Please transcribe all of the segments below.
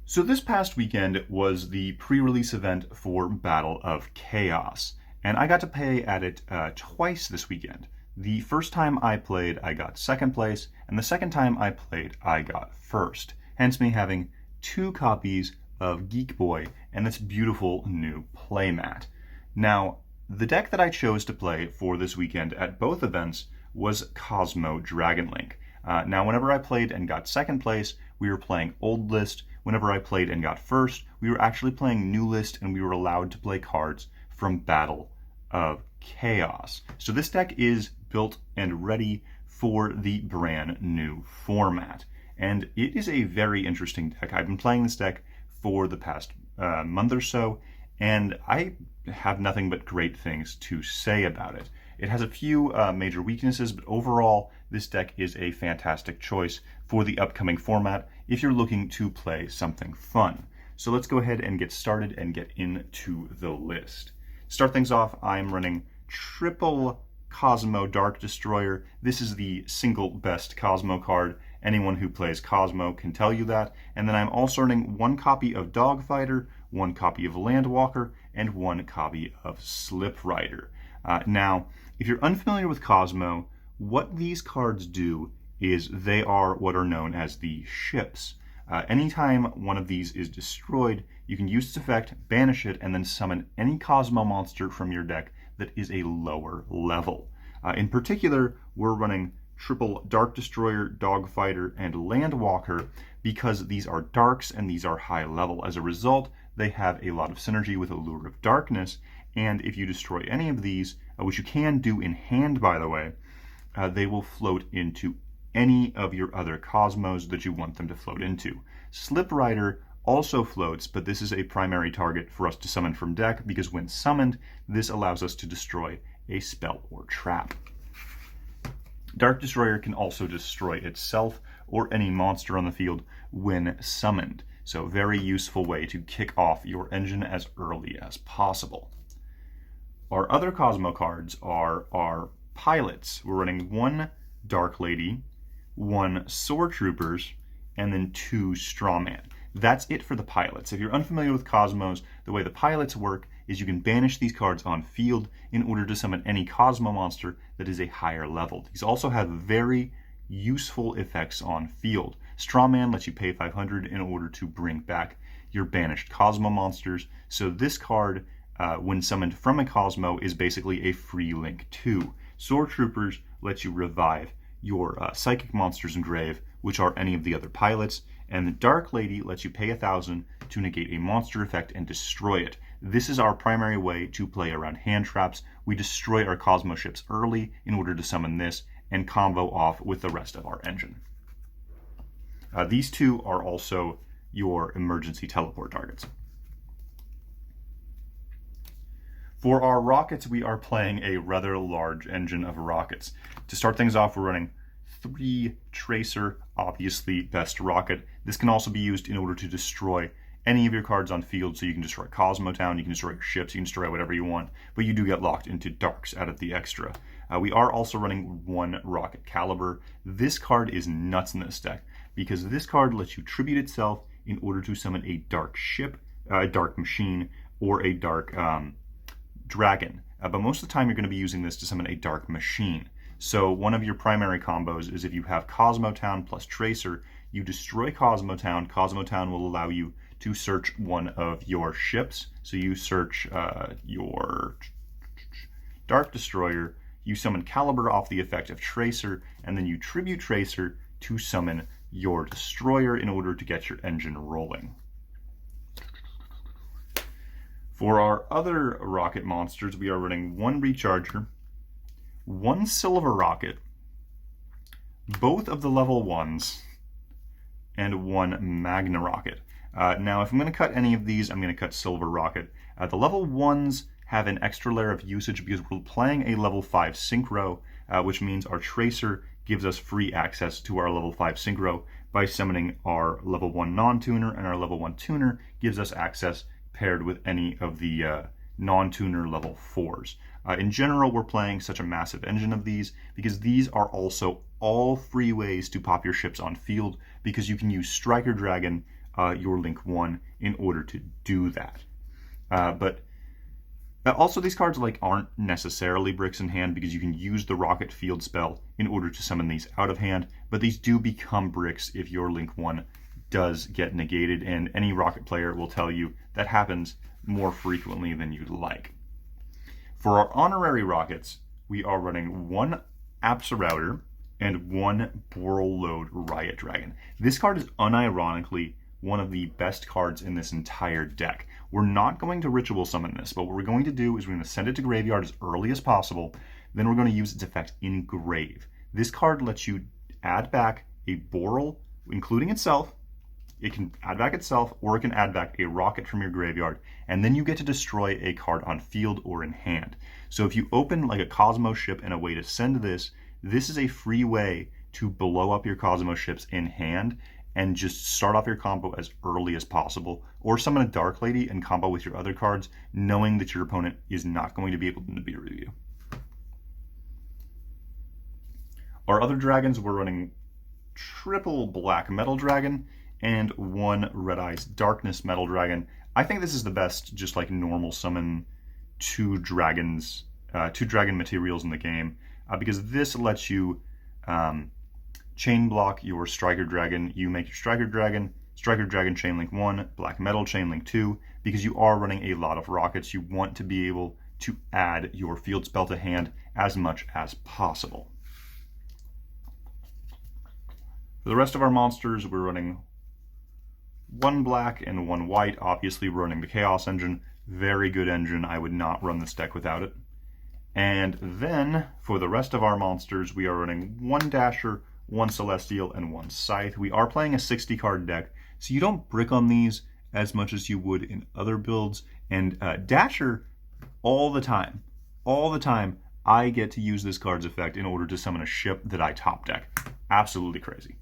So this past weekend was the pre-release event for Battle of Chaos, and I got to play at it twice this weekend. The first time I played, I got second place, and the second time I played, I got first. Hence me having two copies of Geek Boy and this beautiful new playmat. Now, the deck that I chose to play for this weekend at both events was Cosmo Dragon Link. Now, whenever I played and got second place, we were playing Old List. Whenever I played and got first, we were actually playing New List, and we were allowed to play cards from Battle of Chaos. So this deck is built and ready for the brand new format. And it is a very interesting deck. I've been playing this deck for the past month or so, and I have nothing but great things to say about it. It has a few major weaknesses, but overall, this deck is a fantastic choice for the upcoming format if you're looking to play something fun. So let's go ahead and get started and get into the list. Start things off, I'm running triple Cosmo Dark Destroyer. This is the single best Cosmo card. Anyone who plays Cosmo can tell you that. And then I'm also running one copy of Dogfighter, one copy of Landwalker, and one copy of Slip Rider. Now, if you're unfamiliar with Cosmo, what these cards do is they are what are known as the ships. Anytime one of these is destroyed, you can use its effect, banish it, and then summon any Cosmo monster from your deck that is a lower level. In particular, we're running triple Dark Destroyer, Dogfighter, and Landwalker because these are darks and these are high level. As a result, they have a lot of synergy with Allure of Darkness, and if you destroy any of these, which you can do in hand by the way, they will float into any of your other Cosmos that you want them to float into. Slip Rider also floats, but this is a primary target for us to summon from deck because when summoned, this allows us to destroy a spell or trap. Dark Destroyer can also destroy itself or any monster on the field when summoned. So very useful way to kick off your engine as early as possible. Our other Cosmo cards are our pilots. We're running one Dark Lady, one Sword Troopers, and then two Strawman. That's it for the pilots. If you're unfamiliar with Cosmos, the way the pilots work is you can banish these cards on field in order to summon any Cosmo monster that is a higher level. These also have very useful effects on field. Strawman lets you pay 500 in order to bring back your banished Cosmo monsters. So this card, when summoned from a Cosmo, is basically a free link too. Sword Troopers lets you revive your Psychic monsters in grave, which are any of the other pilots, and the Dark Lady lets you pay 1,000 to negate a monster effect and destroy it. This is our primary way to play around hand traps. We destroy our Cosmo ships early in order to summon this and combo off with the rest of our engine. These two are also your emergency teleport targets. For our rockets, we are playing a rather large engine of rockets. To start things off, we're running 3 Tracer, obviously best rocket. This can also be used in order to destroy any of your cards on field, so you can destroy Cosmo Town, you can destroy your ships, you can destroy whatever you want, but you do get locked into darks out of the extra. We are also running one Rocket Caliber. This card is nuts in this deck, because this card lets you tribute itself in order to summon a dark ship, a dark machine, or a dark dragon. But most of the time you're going to be using this to summon a dark machine. So one of your primary combos is if you have Cosmo Town plus Tracer, you destroy Cosmo Town. Cosmo Town will allow you to search one of your ships. So you search your Dark Destroyer, you summon Caliber off the effect of Tracer, and then you tribute Tracer to summon your Destroyer in order to get your engine rolling. For our other rocket monsters, we are running one Recharger, one Silver Rocket, both of the level 1s, and one Magna Rocket. Now, if I'm going to cut any of these, I'm going to cut Silver Rocket. The level 1s have an extra layer of usage because we're playing a level 5 Synchro, which means our Tracer gives us free access to our level 5 Synchro by summoning our level 1 non-tuner, and our level 1 tuner gives us access paired with any of the non-tuner level 4s. In general, we're playing such a massive engine of these because these are also all free ways to pop your ships on field, because you can use Striker Dragon your Link 1 in order to do that. But also these cards aren't necessarily bricks in hand because you can use the Rokket field spell in order to summon these out of hand, but these do become bricks if your Link 1 does get negated, and any Rokket player will tell you that happens more frequently than you'd like. For our honorary Rockets, we are running one Apsarouter and one Borreload Riot Dragon. This card is unironically one of the best cards in this entire deck. We're not going to ritual summon this, but what we're going to do is we're going to send it to graveyard as early as possible, then we're going to use its effect in grave. This card lets you add back a Borrel, including itself. It can add back itself, or it can add back a Rokket from your graveyard, and then you get to destroy a card on field or in hand. So if you open a Cosmo ship and a way to send this, this is a free way to blow up your Cosmo ships in hand and just start off your combo as early as possible, or summon a Dark Lady and combo with your other cards, knowing that your opponent is not going to be able to beat a review. Our other dragons, we're running triple Black Metal Dragon and one Red Eyes Darkness Metal Dragon. I think this is the best just normal summon two dragon materials in the game, because this lets you chain block your Striker Dragon. You make your Striker Dragon Chainlink 1, Black Metal Chainlink 2, because you are running a lot of Rockets. You want to be able to add your field spell to hand as much as possible. For the rest of our monsters, we're running one black and one white. Obviously, we're running the Chaos engine. Very good engine. I would not run this deck without it. And then, for the rest of our monsters, we are running one Dasher, one Celestial, and one Scythe. We are playing a 60-card deck, so you don't brick on these as much as you would in other builds. And Dasher, all the time, I get to use this card's effect in order to summon a ship that I top deck. Absolutely crazy.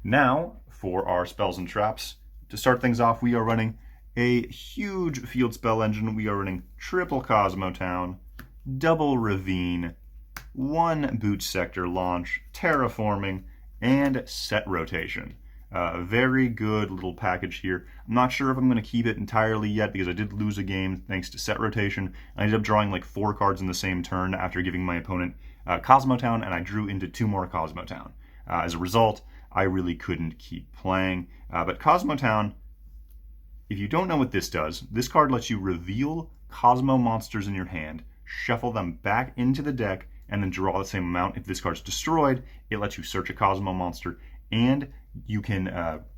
Now, for our spells and traps. To start things off, we are running a huge field spell engine. We are running triple Cosmo Town, double Ravine, one Boot Sector Launch, Terraforming, and Set Rotation. Very good little package here. I'm not sure if I'm going to keep it entirely yet because I did lose a game thanks to Set Rotation. I ended up drawing 4 cards in the same turn after giving my opponent Cosmo Town, and I drew into 2 more Cosmo Town. As a result, I really couldn't keep playing. But Cosmo Town, if you don't know what this does, this card lets you reveal Cosmo monsters in your hand, shuffle them back into the deck, and then draw the same amount. If this card's destroyed, it lets you search a Cosmo monster, and you can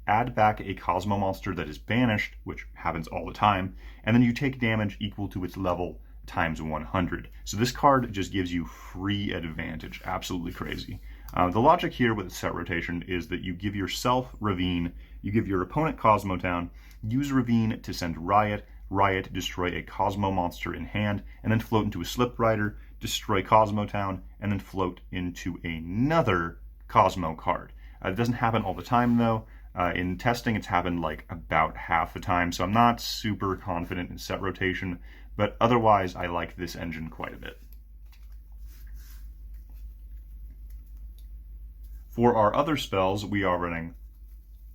add back a Cosmo monster that is banished, which happens all the time, and then you take damage equal to its level times 100. So this card just gives you free advantage. Absolutely crazy. The logic here with Set Rotation is that you give yourself Ravine, you give your opponent Cosmo Town, use Ravine to send Riot, Riot destroy a Cosmo monster in hand, and then float into a Slip Rider, destroy Cosmo Town, and then float into another Cosmo card. It doesn't happen all the time though. In testing, it's happened about half the time, so I'm not super confident in Set Rotation, but otherwise I like this engine quite a bit. For our other spells, we are running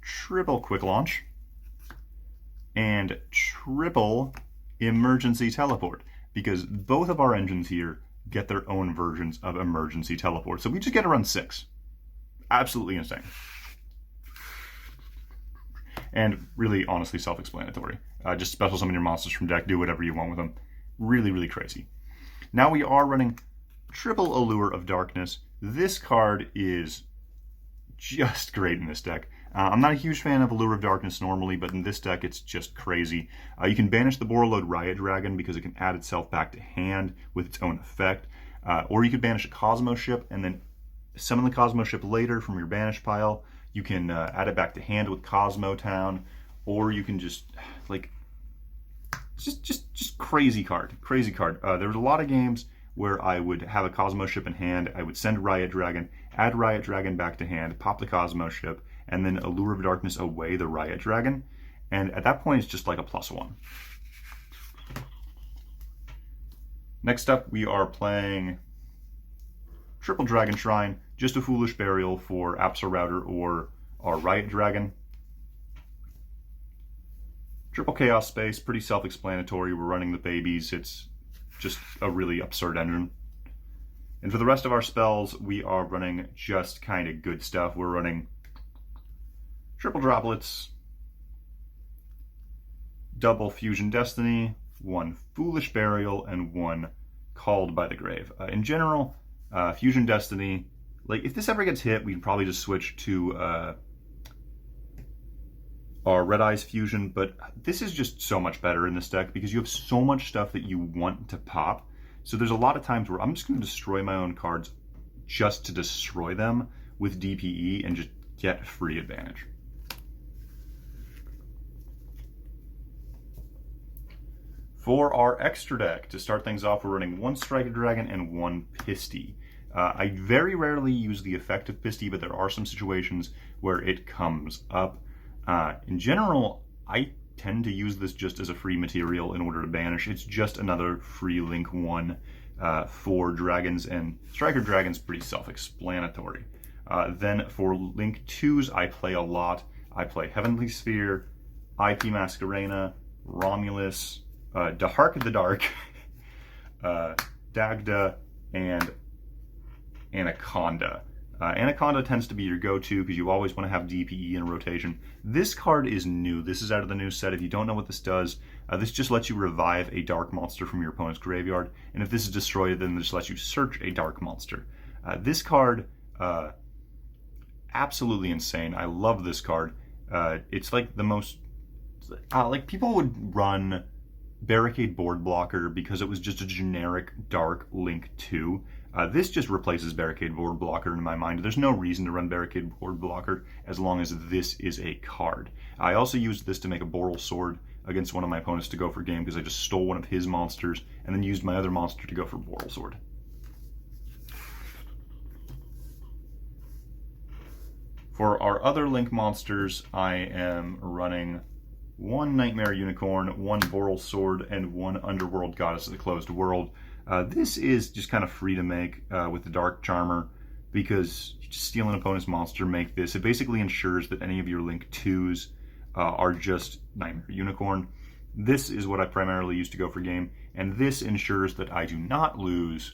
triple Quick Launch and triple Emergency Teleport, because both of our engines here get their own versions of Emergency Teleport. So we just get to run 6. Absolutely insane. And really, honestly, self-explanatory. Just special summon your monsters from deck, do whatever you want with them. Really, really crazy. Now we are running triple Allure of Darkness. This card is just great in this deck. I'm not a huge fan of Allure of Darkness normally, but in this deck it's just crazy. You can banish the Borreload Riot Dragon because it can add itself back to hand with its own effect. Or you could banish a Cosmo ship and then summon the Cosmo ship later from your banish pile. You can add it back to hand with Cosmo Town, or you can just just crazy card. There was a lot of games where I would have a Cosmo ship in hand, I would send Riot Dragon, add Riot Dragon back to hand, pop the Cosmo ship, and then Allure of Darkness away the Riot Dragon. And at that point, it's just like a +1. Next up, we are playing triple Dragon Shrine, just a Foolish Burial for Apsa Router or our Riot Dragon. Triple Chaos Space, pretty self-explanatory. We're running the babies. It's just a really absurd engine. And for the rest of our spells, we are running just kind of good stuff. We're running Triple Droplets, double Fusion Destiny, one Foolish Burial, and one Called by the Grave. In general, Fusion Destiny, like if this ever gets hit, we'd probably just switch to our Red Eyes Fusion, but this is just so much better in this deck because you have so much stuff that you want to pop. So there's a lot of times where I'm just going to destroy my own cards just to destroy them with DPE and just get free advantage. For our extra deck, to start things off, we're running one Striker Dragon and one Pisty. I very rarely use the effect of Pisty, but there are some situations where it comes up. In general, I tend to use this just as a free material in order to banish. It's just another free Link 1 for dragons, and Striker Dragon's pretty self-explanatory. Then for Link 2s, I play a lot. I play Heavenly Sphere, IP Masquerena, Romulus, Dahark the Dark, Dagda, and Anaconda. Anaconda tends to be your go-to because you always want to have DPE in rotation. This card is new. This is out of the new set. If you don't know what this does, this just lets you revive a dark monster from your opponent's graveyard. And if this is destroyed, then this lets you search a dark monster. This card, absolutely insane. I love this card. It's like the most... like people would run Barricade Board Blocker because it was just a generic dark Link 2. This just replaces Barricade Board Blocker in my mind. There's no reason to run Barricade Board Blocker as long as this is a card. I also used this to make a Boral Sword against one of my opponents to go for game because I just stole one of his monsters and then used my other monster to go for Boral Sword. For our other Link monsters, I am running one Nightmare Unicorn, one Boral Sword, and one Underworld Goddess of the Closed World. This is just kind of free to make with the Dark Charmer because you just steal an opponent's monster, make this. It basically ensures that any of your Link 2s are just Nightmare Unicorn. This is what I primarily use to go for game, and this ensures that I do not lose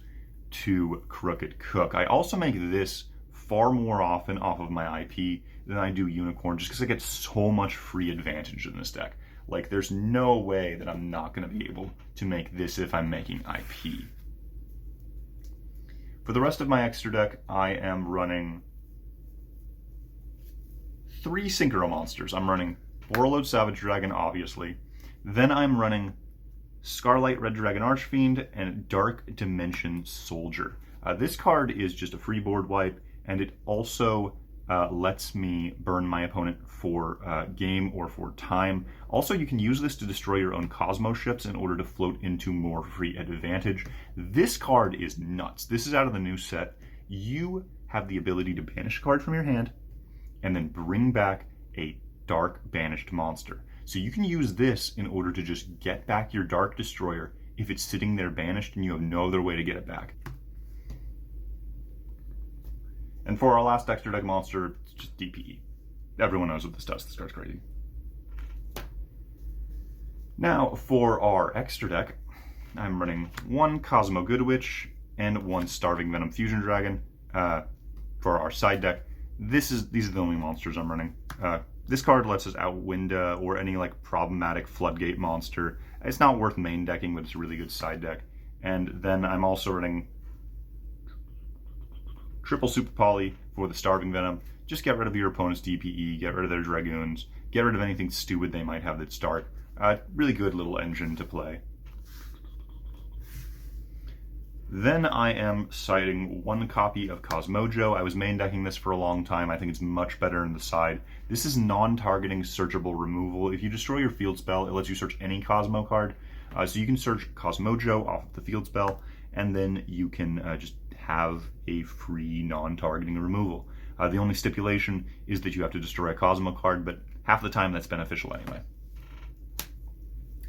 to Crooked Cook. I also make this far more often off of my IP than I do Unicorn just because I get so much free advantage in this deck. Like, there's no way that I'm not going to be able to make this if I'm making IP. For the rest of my extra deck, I am running 3 Synchro monsters. I'm running Borreload Savage Dragon, obviously. Then I'm running Scarlight Red Dragon Archfiend and Dark Dimension Soldier. This card is just a free board wipe, and it also lets me burn my opponent for game or for time. Also, you can use this to destroy your own Cosmo ships in order to float into more free advantage. This card is nuts. This is out of the new set. You have the ability to banish a card from your hand and then bring back a dark banished monster. So you can use this in order to just get back your Dark Destroyer if it's sitting there banished and you have no other way to get it back. And for our last extra deck monster, it's just DPE. Everyone knows what this does. This card's crazy. Now, for our extra deck, I'm running one Cosmo Good Witch and one Starving Venom Fusion Dragon. For our side deck, these are the only monsters I'm running. This card lets us out Winda or any like problematic Floodgate monster. It's not worth main decking, but it's a really good side deck. And then I'm also running triple Super Poly for the Starving Venom. Just get rid of your opponent's DPE, get rid of their Dragoons, get rid of anything stupid they might have that start. Really good little engine to play. Then I am citing one copy of Cosmojo. I was main decking this for a long time. I think it's much better in the side. This is non-targeting searchable removal. If you destroy your field spell, it lets you search any Cosmo card. So you can search Cosmojo off of the field spell, and then you can just have a free non-targeting removal. The only stipulation is that you have to destroy a Cosmo card, but half the time that's beneficial anyway.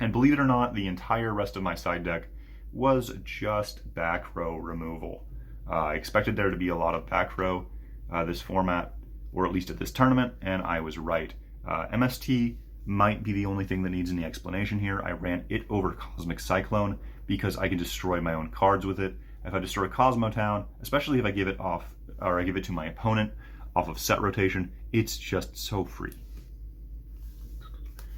And believe it or not, the entire rest of my side deck was just back row removal. I expected there to be a lot of back row this format, or at least at this tournament, and I was right. MST might be the only thing that needs any explanation here. I ran it over Cosmic Cyclone because I can destroy my own cards with it. If I destroy Cosmo Town, especially if I give it off, or I give it to my opponent off of set rotation, it's just so free.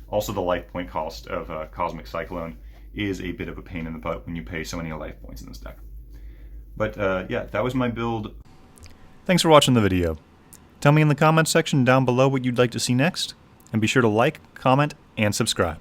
Also, the life point cost of Cosmic Cyclone is a bit of a pain in the butt when you pay so many life points in this deck. But yeah, that was my build. Thanks for watching the video. Tell me in the comments section down below what you'd like to see next, and be sure to like, comment, and subscribe.